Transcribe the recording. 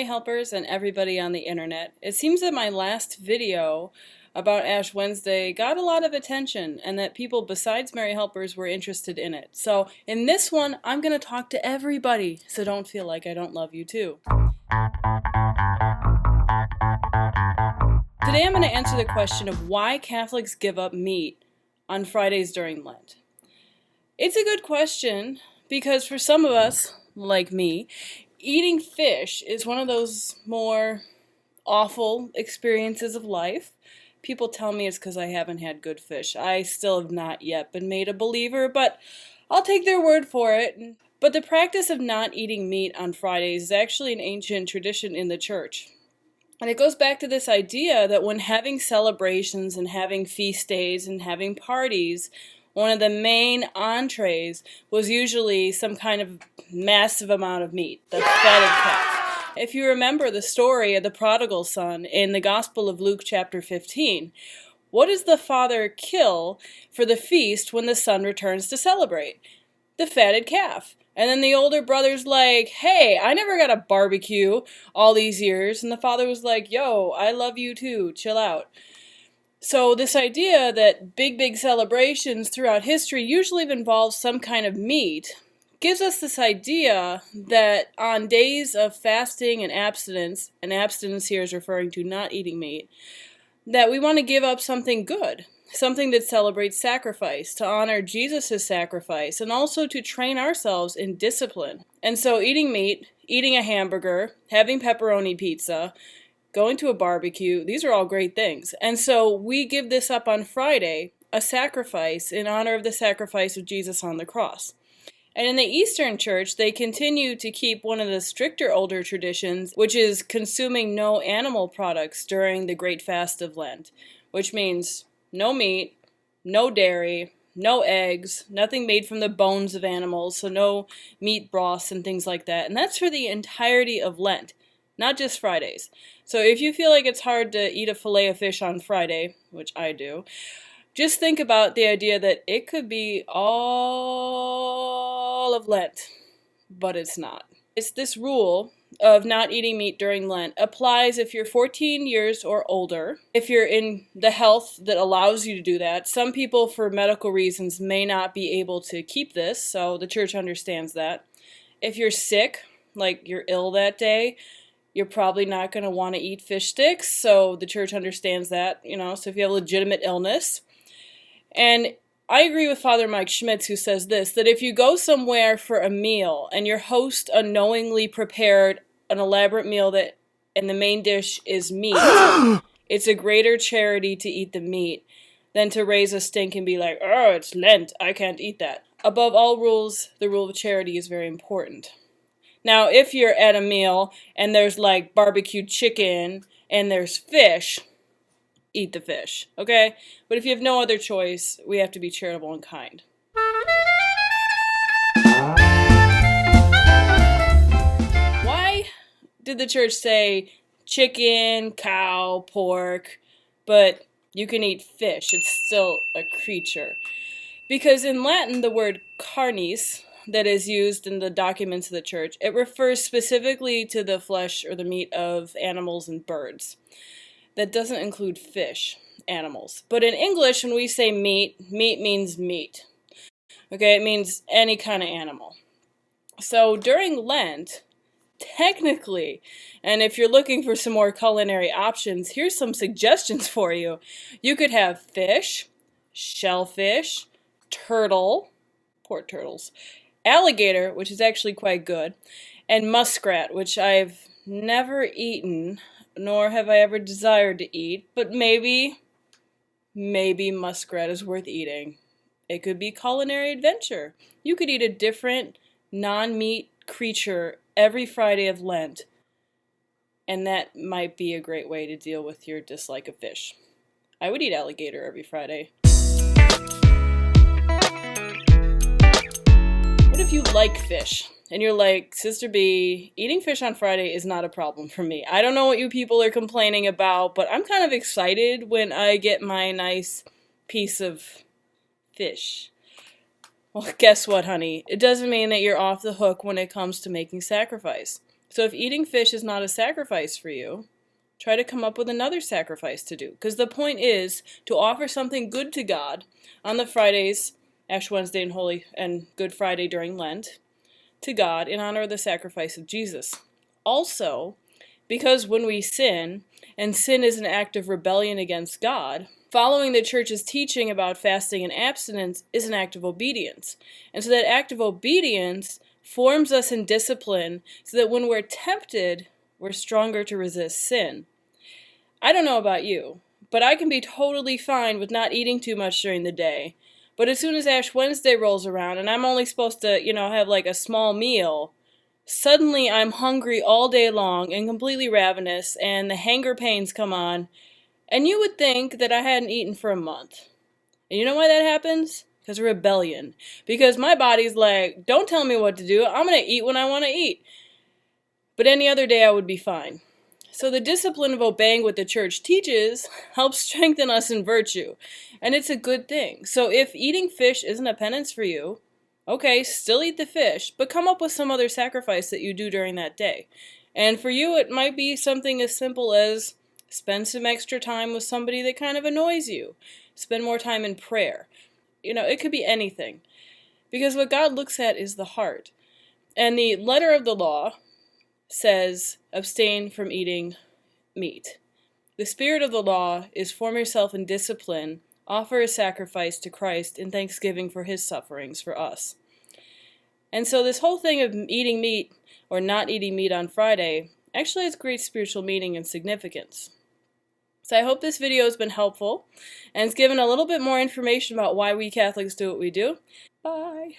Mary helpers and everybody on the internet. It seems that my last video about Ash Wednesday got a lot of attention and that people besides Mary helpers were interested in it. So in this one, I'm going to talk to everybody, so don't feel like I don't love you too. Today I'm going to answer the question of why Catholics give up meat on Fridays during Lent. It's a good question because for some of us, like me, eating fish is one of those more awful experiences of life. People tell me it's because I haven't had good fish. I still have not yet been made a believer, but I'll take their word for it. But the practice of not eating meat on Fridays is actually an ancient tradition in the church. And it goes back to this idea that when having celebrations and having feast days and having parties, one of the main entrees was usually some kind of massive amount of meat, the fatted calf. If you remember the story of the prodigal son in the Gospel of Luke chapter 15, what does the father kill for the feast when the son returns to celebrate? The fatted calf. And then the older brother's like, hey, I never got a barbecue all these years. And the father was like, yo, I love you too, chill out. So this idea that big celebrations throughout history usually have involved some kind of meat gives us this idea that on days of fasting and abstinence here is referring to not eating meat, that we want to give up something good, something that celebrates sacrifice, to honor Jesus' sacrifice, and also to train ourselves in discipline. And so eating meat, eating a hamburger, having pepperoni pizza, going to a barbecue, these are all great things. And so we give this up on Friday, a sacrifice in honor of the sacrifice of Jesus on the cross. And in the Eastern Church, they continue to keep one of the stricter older traditions, which is consuming no animal products during the Great Fast of Lent, which means no meat, no dairy, no eggs, nothing made from the bones of animals, so no meat broths and things like that. And that's for the entirety of Lent, not just Fridays. So if you feel like it's hard to eat a fillet of fish on Friday, which I do, just think about the idea that it could be all of Lent, but it's not. It's this rule of not eating meat during Lent applies if you're 14 years or older, if you're in the health that allows you to do that. Some people, for medical reasons, may not be able to keep this, so the church understands that. If you're sick, like you're ill that day, you're probably not going to want to eat fish sticks, so the church understands that, so if you have a legitimate illness. And I agree with Father Mike Schmitz, who says this, that if you go somewhere for a meal and your host unknowingly prepared an elaborate meal and the main dish is meat, it's a greater charity to eat the meat than to raise a stink and be like, oh, it's Lent, I can't eat that. Above all rules, the rule of charity is very important. Now, if you're at a meal and there's like barbecued chicken and there's fish, eat the fish, okay? But if you have no other choice, we have to be charitable and kind. Why did the church say chicken, cow, pork, but you can eat fish? It's still a creature. Because in Latin, the word carnis, that is used in the documents of the church, it refers specifically to the flesh or the meat of animals and birds. That doesn't include fish, animals. But in English, when we say meat, meat means meat. Okay, it means any kind of animal. So during Lent, technically, and if you're looking for some more culinary options, here's some suggestions for you. You could have fish, shellfish, turtle, poor turtles, alligator, which is actually quite good, and muskrat, which I've never eaten, nor have I ever desired to eat, but maybe muskrat is worth eating. It could be culinary adventure. You could eat a different non-meat creature every Friday of Lent, and that might be a great way to deal with your dislike of fish. I would eat alligator every Friday. What if you like fish? And you're like, Sister B, eating fish on Friday is not a problem for me. I don't know what you people are complaining about, but I'm kind of excited when I get my nice piece of fish. Well, guess what, honey? It doesn't mean that you're off the hook when it comes to making sacrifice. So if eating fish is not a sacrifice for you, try to come up with another sacrifice to do. Because the point is to offer something good to God on the Fridays, Ash Wednesday and Good Friday during Lent, to God in honor of the sacrifice of Jesus. Also, because when we sin, and sin is an act of rebellion against God, following the church's teaching about fasting and abstinence is an act of obedience. And so that act of obedience forms us in discipline so that when we're tempted, we're stronger to resist sin. I don't know about you, but I can be totally fine with not eating too much during the day. But as soon as Ash Wednesday rolls around and I'm only supposed to, have like a small meal, suddenly I'm hungry all day long and completely ravenous, and the hanger pains come on, and you would think that I hadn't eaten for a month. And you know why that happens? Because of rebellion. Because my body's like, don't tell me what to do, I'm going to eat when I want to eat. But any other day I would be fine. So the discipline of obeying what the church teaches helps strengthen us in virtue, and it's a good thing. So if eating fish isn't a penance for you, okay, still eat the fish, but come up with some other sacrifice that you do during that day. And for you, it might be something as simple as spend some extra time with somebody that kind of annoys you. Spend more time in prayer. It could be anything. Because what God looks at is the heart. And the letter of the law says, abstain from eating meat. The spirit of the law is form yourself in discipline, offer a sacrifice to Christ in thanksgiving for his sufferings for us. And so this whole thing of eating meat or not eating meat on Friday actually has great spiritual meaning and significance. So I hope this video has been helpful and it's given a little bit more information about why we Catholics do what we do. Bye!